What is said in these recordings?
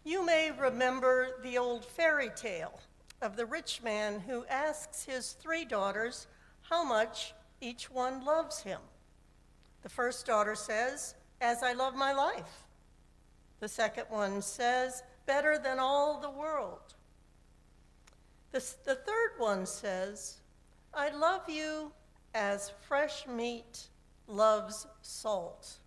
You may remember the old fairy tale of the rich man who asks his three daughters how much each one loves him. The first daughter says, "As I love my life." The second one says, "Better than all the world." The third one says, "I love you as fresh meat loves salt."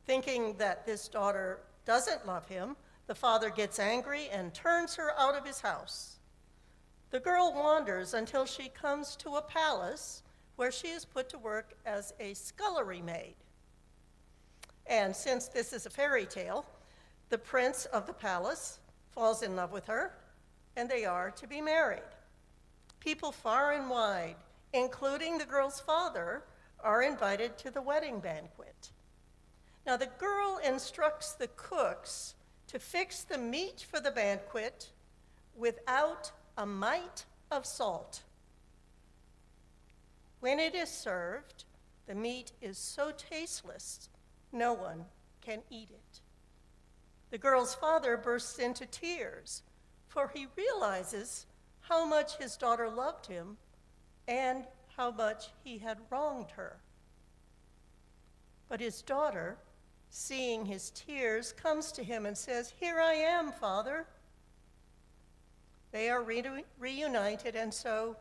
Thinking that this daughter doesn't love him, the father gets angry and turns her out of his house. The girl wanders until she comes to a palace where she is put to work as a scullery maid. And since this is a fairy tale, the prince of the palace falls in love with her, and they are to be married. People far and wide, including the girl's father, are invited to the wedding banquet. Now, the girl instructs the cooks to fix the meat for the banquet without a mite of salt. When it is served, the meat is so tasteless, no one can eat it. The girl's father bursts into tears, for he realizes how much his daughter loved him and how much he had wronged her. But his daughter, seeing his tears, comes to him and says, "Here I am, Father." They are reunited, and so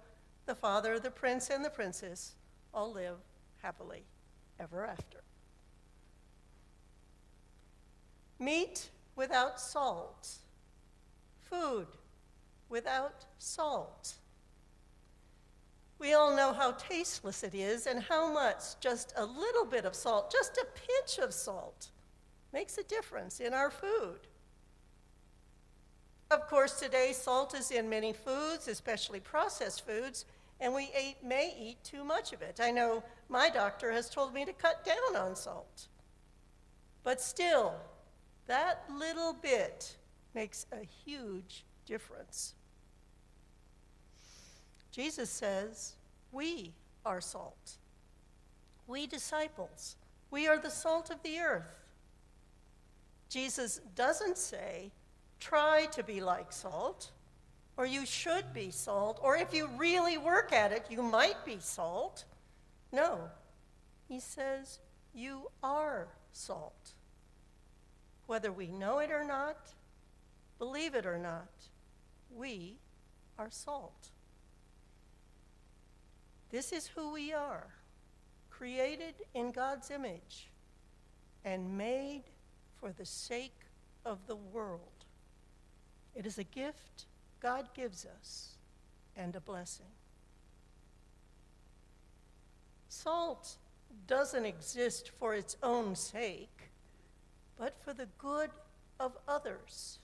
the father, the prince, and the princess all live happily ever after. Meat without salt, food without salt. We all know how tasteless it is and how much just a little bit of salt, just a pinch of salt, makes a difference in our food. Of course, today salt is in many foods, especially processed foods, and we may eat too much of it. I know my doctor has told me to cut down on salt. But still, that little bit makes a huge difference. Jesus says, we are salt. We disciples, we are the salt of the earth. Jesus doesn't say, try to be like salt, or you should be salt, or if you really work at it, you might be salt. No, he says, you are salt. Whether we know it or not, believe it or not, we are salt. This is who we are, created in God's image and made for the sake of the world. It is a gift God gives us and a blessing. Salt doesn't exist for its own sake, but for the good of others.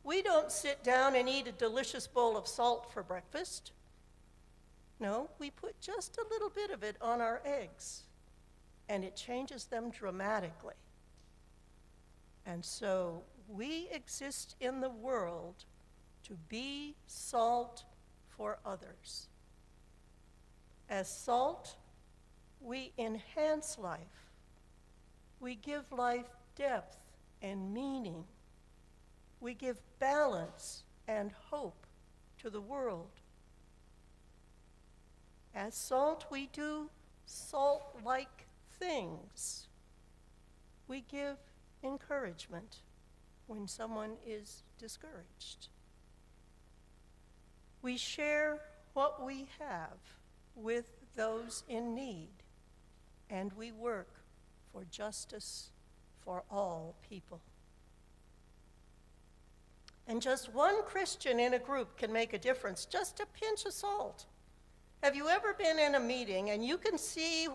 We don't sit down and eat a delicious bowl of salt for breakfast. No, we put just a little bit of it on our eggs, and it changes them dramatically. And so we exist in the world to be salt for others. As salt, we enhance life. We give life depth and meaning. We give balance and hope to the world. As salt, we do salt-like things. We give encouragement when someone is discouraged. We share what we have with those in need, and we work for justice for all people. And just one Christian in a group can make a difference, just a pinch of salt. Have you ever been in a meeting and you can see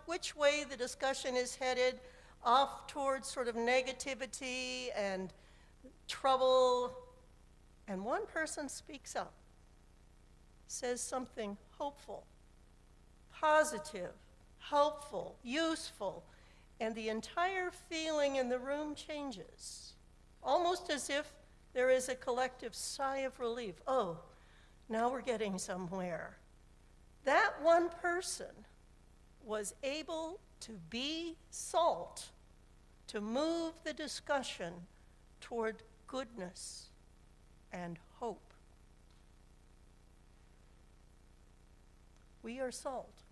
which way the discussion is headed, off towards sort of negativity and trouble, and one person speaks up, says something hopeful, positive, helpful, useful, and the entire feeling in the room changes, almost as if there is a collective sigh of relief. Oh, now we're getting somewhere. That one person was able to be salt to move the discussion toward goodness and hope. We are salt.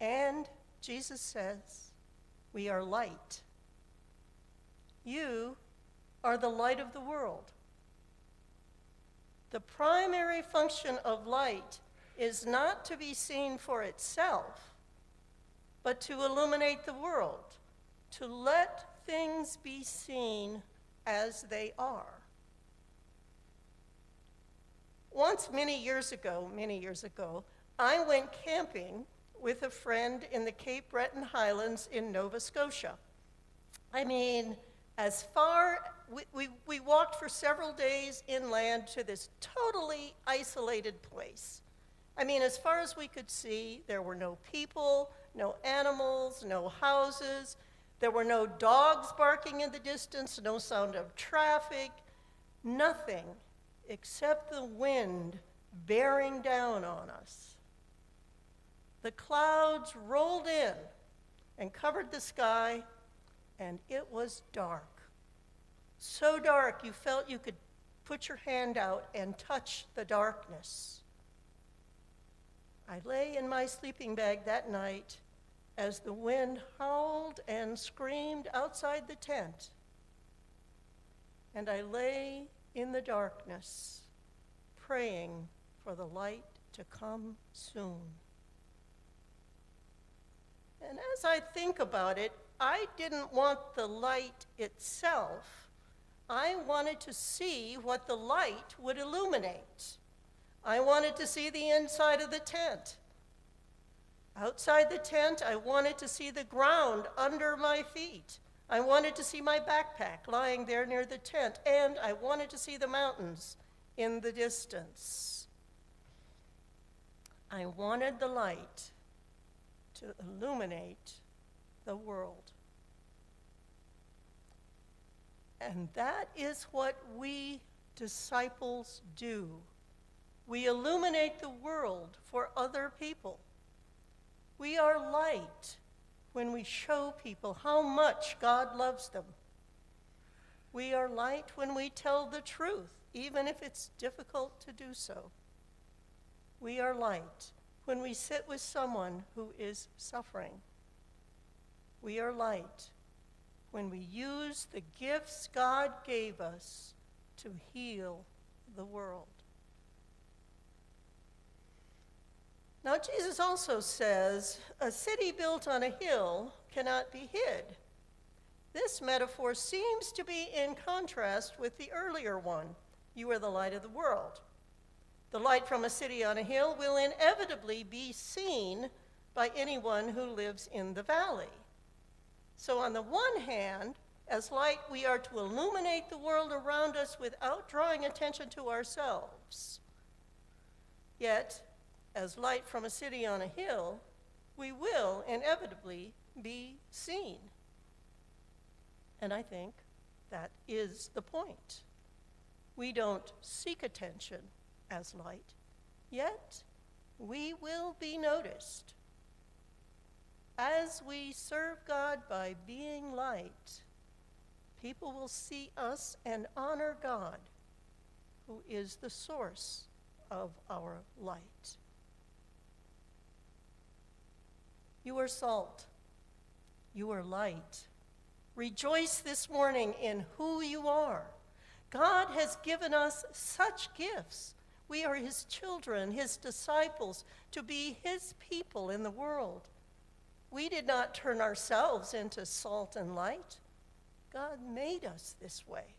And Jesus says, we are light. You are the light of the world. The primary function of light is not to be seen for itself, but to illuminate the world, to let things be seen as they are. Once, many years ago, I went camping with a friend in the Cape Breton Highlands in Nova Scotia. I mean, we walked for several days inland to this totally isolated place. I mean, as far as we could see, there were no people, no animals, no houses. There were no dogs barking in the distance, no sound of traffic, nothing except the wind bearing down on us. The clouds rolled in and covered the sky, and it was dark. So dark you felt you could put your hand out and touch the darkness. I lay in my sleeping bag that night as the wind howled and screamed outside the tent. And I lay in the darkness, praying for the light to come soon. And as I think about it, I didn't want the light itself. I wanted to see what the light would illuminate. I wanted to see the inside of the tent. Outside the tent, I wanted to see the ground under my feet. I wanted to see my backpack lying there near the tent, and I wanted to see the mountains in the distance. I wanted the light to illuminate the world. And that is what we disciples do. We illuminate the world for other people. We are light when we show people how much God loves them. We are light when we tell the truth, even if it's difficult to do so. We are light when we sit with someone who is suffering. We are light when we use the gifts God gave us to heal the world. Now, Jesus also says, a city built on a hill cannot be hid. This metaphor seems to be in contrast with the earlier one. You are the light of the world. The light from a city on a hill will inevitably be seen by anyone who lives in the valley. So on the one hand, as light, we are to illuminate the world around us without drawing attention to ourselves. Yet, as light from a city on a hill, we will inevitably be seen. And I think that is the point. We don't seek attention as light, yet we will be noticed. As we serve God by being light, people will see us and honor God, who is the source of our light. You are salt. You are light. Rejoice this morning in who you are. God has given us such gifts. We are his children, his disciples, to be his people in the world. We did not turn ourselves into salt and light. God made us this way.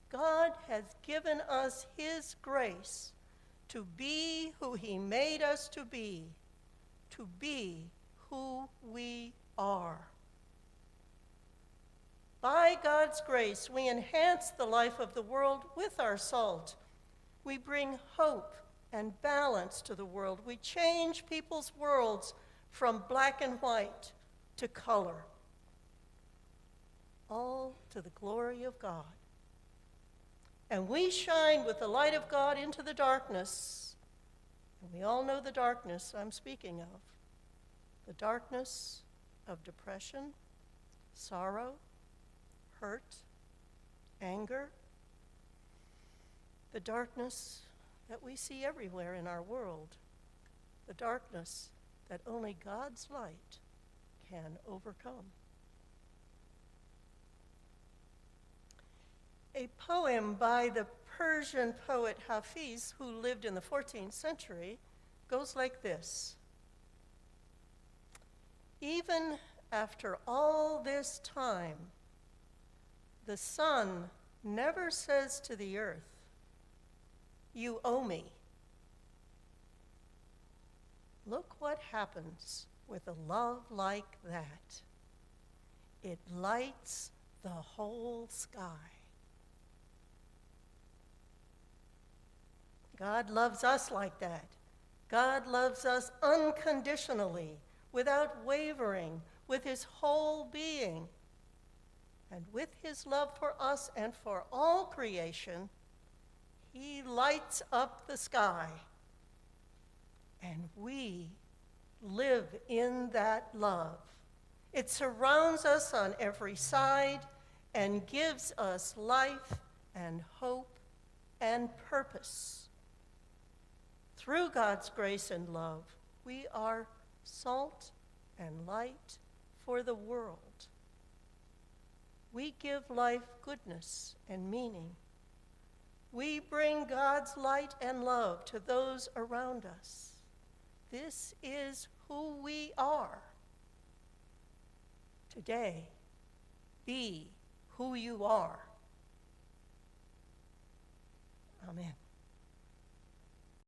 God has given us his grace to be who he made us to be who we are. By God's grace, we enhance the life of the world with our salt. We bring hope and balance to the world. We change people's worlds from black and white to color, all to the glory of God. And we shine with the light of God into the darkness. And we all know the darkness I'm speaking of, the darkness of depression, sorrow, hurt, anger, the darkness that we see everywhere in our world, the darkness that only God's light can overcome. A poem by the Persian poet Hafiz, who lived in the 14th century, goes like this. Even after all this time, the sun never says to the earth, "You owe me." Look what happens with a love like that. It lights the whole sky. God loves us like that. God loves us unconditionally, without wavering, with his whole being. And with his love for us and for all creation, he lights up the sky. And we live in that love. It surrounds us on every side and gives us life and hope and purpose. Through God's grace and love, we are salt and light for the world. We give life goodness and meaning. We bring God's light and love to those around us. This is who we are. Today, be who you are. Amen.